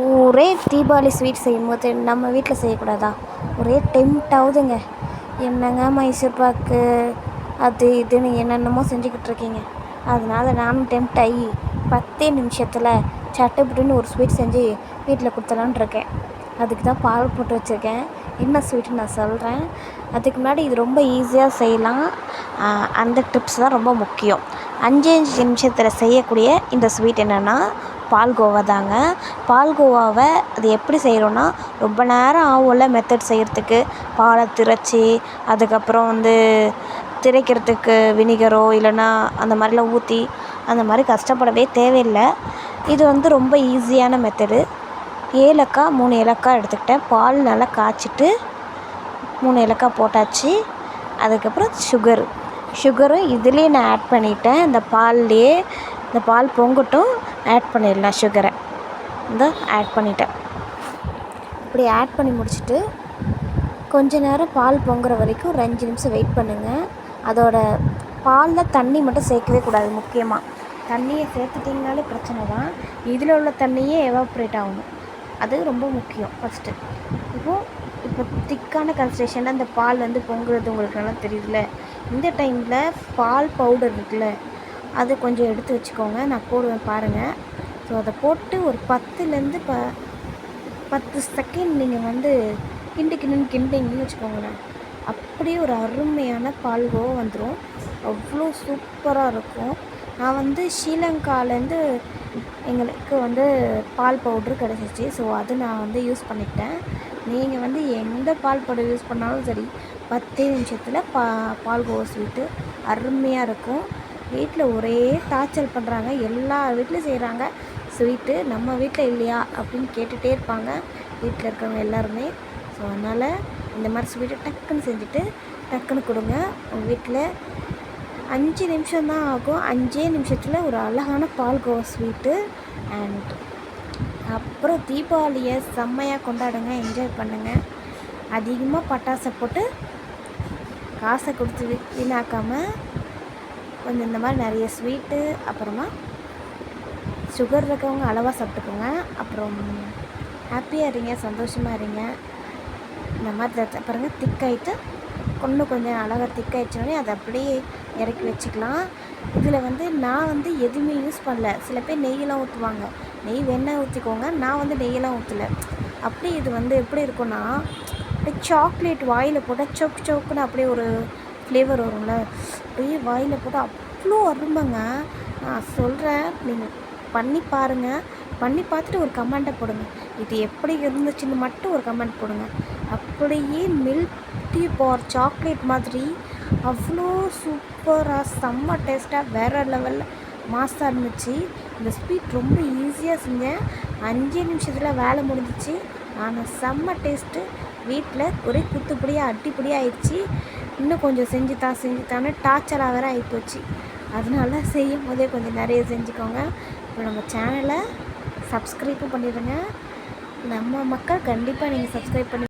ஒரே தீபாவளி ஸ்வீட் செய்யும்போது நம்ம வீட்டில் செய்யக்கூடாதா? ஒரே டெம்ப்ட் ஆகுதுங்க. என்னங்க மைசூர் பாக்கு அது இதுன்னு என்னென்னமோ செஞ்சுக்கிட்டு இருக்கீங்க. அதனால நானும் டெம்ப்ட் ஆகி 10 நிமிஷத்தில் சட்டுப்புட்டுன்னு ஒரு ஸ்வீட் செஞ்சு வீட்டில் கொடுத்துலான்னு இருக்கேன். அதுக்கு தான் பால் போட்டு வச்சுருக்கேன். என்ன ஸ்வீட்டுன்னு நான் சொல்கிறேன். அதுக்கு முன்னாடி இது ரொம்ப ஈஸியாக செய்யலாம். அந்த டிப்ஸ் தான் ரொம்ப முக்கியம். 5 நிமிஷத்தில் செய்யக்கூடிய இந்த ஸ்வீட் என்னென்னா பால்கோவா தாங்க. பால்கோவாவை அது எப்படி செய்கிறோன்னா, ரொம்ப நேரம் ஆகும்ல மெத்தட் செய்கிறதுக்கு. பாலை திரைச்சி அதுக்கப்புறம் திரைக்கிறதுக்கு வினிகரோ இல்லைன்னா அந்த மாதிரிலாம் ஊற்றி அந்த மாதிரி கஷ்டப்படவே தேவையில்லை. இது ரொம்ப ஈஸியான மெத்தடு. 3 ஏலக்காய் எடுத்துக்கிட்டேன். பால் நல்லா காய்ச்சிட்டு 3 ஏலக்காய் போட்டாச்சு. அதுக்கப்புறம் சுகரும் இதுலேயே நான் ஆட் பண்ணிட்டேன். இந்த பால் பொங்கட்டும், ஆட் பண்ணிடலாம் சுகரை. ஆட் பண்ணிட்டேன். இப்படி ஆட் பண்ணி முடிச்சுட்டு கொஞ்ச நேரம் பால் பொங்குற வரைக்கும் ஒரு 5 நிமிஷம் வெயிட் பண்ணுங்கள். அதோட பாலில் தண்ணி மட்டும் சேர்க்கவே கூடாது. முக்கியமாக தண்ணியை சேர்த்துட்டிங்கனாலே பிரச்சனை தான். இதில் உள்ள தண்ணியே எவாப்ரேட் ஆகணும். அது ரொம்ப முக்கியம். ஃபஸ்ட்டு இப்போ திக்கான கன்சிஸ்டன்ஷனில் அந்த பால் பொங்குறது உங்களுக்கு நல்லா தெரியுதுல்ல. இந்த டைமில் பால் பவுடர் இருக்குல்ல, அது கொஞ்சம் எடுத்து வச்சுக்கோங்க. நான் போடுவேன் பாருங்கள். ஸோ அதை போட்டு ஒரு 10 செகண்ட் நீங்கள் கிண்டிங்கன்னு வச்சுக்கோங்களேன். அப்படியே ஒரு அருமையான பால்கோவா வந்துடும். அவ்வளோ சூப்பராக இருக்கும். நான் ஸ்ரீலங்காலேருந்து எங்களுக்கு பால் பவுட்ரு கிடச்சிச்சு. ஸோ அது நான் யூஸ் பண்ணிக்கிட்டேன். நீங்கள் எந்த பால் பவுடர் யூஸ் பண்ணாலும் சரி, 10 நிமிஷத்தில் பால்கோவா ஸ்வீட்டு அருமையாக இருக்கும். வீட்டில் ஒரே டார்ச்சர் பண்ணுறாங்க. எல்லா வீட்லேயும் செய்கிறாங்க ஸ்வீட்டு, நம்ம வீட்டில் இல்லையா அப்படின்னு கேட்டுகிட்டே இருப்பாங்க வீட்டில் இருக்கிறவங்க எல்லாருமே. ஸோ அதனால் இந்த மாதிரி ஸ்வீட்டை டக்குன்னு செஞ்சுட்டு டக்குன்னு கொடுங்க. உங்கள் வீட்டில் 5 நிமிஷம் தான் ஆகும். 5 நிமிஷத்தில் ஒரு அழகான பால்கோவா ஸ்வீட்டு. அண்ட் அப்புறம் தீபாவளியை செம்மையாக கொண்டாடுங்க, என்ஜாய் பண்ணுங்கள். அதிகமாக பட்டாசை போட்டு காசை கொடுத்து வீணாக்காமல் கொஞ்சம் இந்த மாதிரி நிறைய ஸ்வீட்டு, அப்புறமா சுகர் இருக்கவங்க அளவாக சாப்பிட்டுக்கோங்க. அப்புறம் ஹாப்பியாக இருங்க, சந்தோஷமாக இருங்க. இந்த மாதிரி பாருங்கள், திக்காயிட்டு இன்னும் கொஞ்சம் அழகாக திக்காயிடுச்சோடனே அதை அப்படியே இறக்கி வச்சுக்கலாம். இதில் நான் எதுவுமே யூஸ் பண்ணல. சில பேர் நெய்யெல்லாம் ஊற்றுவாங்க. நெய் வேணால் ஊற்றிக்கோங்க. நான் நெய்யெல்லாம் ஊற்றலை. அப்படி இது எப்படி இருக்குன்னா, அப்படியே சாக்லேட் வாயில் போட்டால் சோக்குன்னு அப்படியே ஒரு ஃப்ளேவர் வரும்ல, அப்படியே வாயில் போட்டால் அவ்வளோ அருமைங்க. நான் சொல்கிறேன், நீங்கள் பண்ணி பாருங்கள். பண்ணி பார்த்துட்டு ஒரு கமெண்ட்டை போடுங்க. இது எப்படி இருந்துச்சுன்னு மட்டும் ஒரு கமெண்ட் போடுங்க. அப்படியே மில்க் டீ பார் சாக்லேட் மாதிரி அவ்வளோ சூப்பராக செம்ம டேஸ்ட்டாக வேறு லெவலில் மாஸாக இருந்துச்சு. இந்த ஸ்வீட் ரொம்ப ஈஸியாக செஞ்சேன். 5 நிமிஷத்தில் வேலை முடிஞ்சிச்சு. ஆனால் செம்ம டேஸ்ட்டு. வீட்டில் ஒரே குத்துப்படியாக அடிப்படியாக ஆயிடுச்சு. இன்னும் கொஞ்சம் செஞ்சுத்தான்னு டார்ச்சராக வேறு ஆகிப்போச்சு. அதனால செய்யும் போதே கொஞ்சம் நிறைய செஞ்சுக்கோங்க. இப்போ நம்ம சேனலை சப்ஸ்கிரைப்பும் பண்ணிடுங்க. நம்ம மக்கள் கண்டிப்பாக நீங்கள் சப்ஸ்கிரைப் பண்ணி